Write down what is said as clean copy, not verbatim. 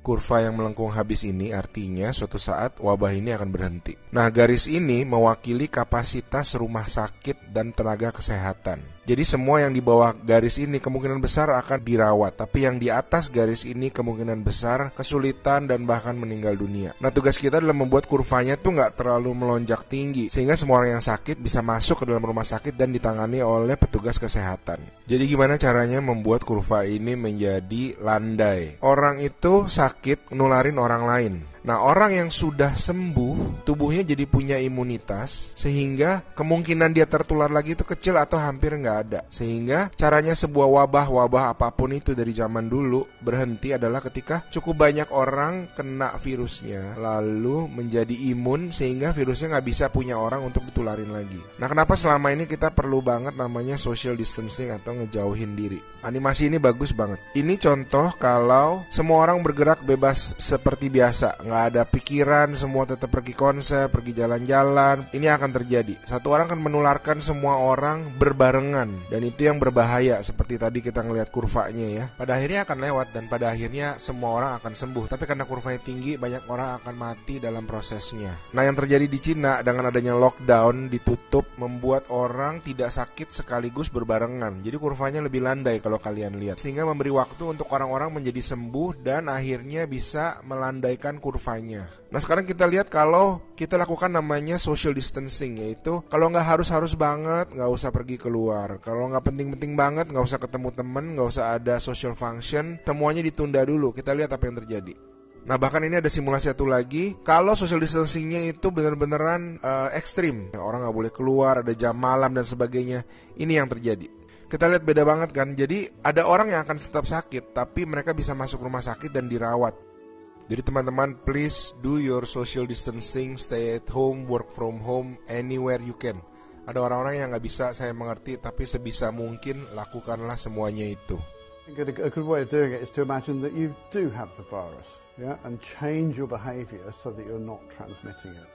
Kurva yang melengkung habis ini artinya suatu saat wabah ini akan berhenti. Nah, garis ini mewakili kapasitas rumah sakit dan tenaga kesehatan. Jadi semua yang di bawah garis ini kemungkinan besar akan dirawat, tapi yang di atas garis ini kemungkinan besar kesulitan dan bahkan meninggal dunia. Nah, tugas kita adalah membuat kurvanya tuh nggak terlalu melonjak tinggi, sehingga semua orang yang sakit bisa masuk ke dalam rumah sakit dan ditangani oleh petugas kesehatan. Jadi gimana caranya membuat kurva ini menjadi landai? Orang itu sakit nularin orang lain. Nah, orang yang sudah sembuh, tubuhnya jadi punya imunitas, sehingga kemungkinan dia tertular lagi itu kecil atau hampir nggak ada. Sehingga caranya sebuah wabah apapun itu dari zaman dulu berhenti adalah ketika cukup banyak orang kena virusnya, lalu menjadi imun sehingga virusnya nggak bisa punya orang untuk ditularin lagi. Nah, kenapa selama ini kita perlu banget namanya social distancing atau ngejauhin diri? Animasi ini bagus banget. Ini contoh kalau semua orang bergerak bebas seperti biasa, nggak ada pikiran, semua tetap pergi konser, pergi jalan-jalan. Ini akan terjadi. Satu orang akan menularkan semua orang berbarengan, dan itu yang berbahaya. Seperti tadi kita ngelihat kurvanya ya. Pada akhirnya akan lewat dan pada akhirnya semua orang akan sembuh. Tapi karena kurvanya tinggi, banyak orang akan mati dalam prosesnya. Nah, yang terjadi di Cina dengan adanya lockdown, ditutup, membuat orang tidak sakit sekaligus berbarengan. Jadi kurvanya lebih landai kalau kalian lihat, sehingga memberi waktu untuk orang-orang menjadi sembuh dan akhirnya bisa melandaikan kurvanya. Nah, sekarang kita lihat kalau kita lakukan namanya social distancing, yaitu kalau nggak harus banget nggak usah pergi keluar, kalau nggak penting-penting banget nggak usah ketemu temen, nggak usah ada social function, semuanya ditunda dulu. Kita lihat apa yang terjadi. Nah, bahkan ini ada simulasi satu lagi, kalau social distancingnya itu benar-beneran ekstrim, orang nggak boleh keluar, ada jam malam dan sebagainya. Ini yang terjadi. Kita lihat beda banget kan. Jadi ada orang yang akan tetap sakit, tapi mereka bisa masuk rumah sakit dan dirawat. Jadi teman-teman, please do your social distancing, stay at home, work from home, anywhere you can. Ada orang-orang yang nggak bisa, saya mengerti, tapi sebisa mungkin lakukanlah semuanya itu. A good way of doing it is to imagine that you do have the virus, yeah, and change your behavior so that you're not transmitting it.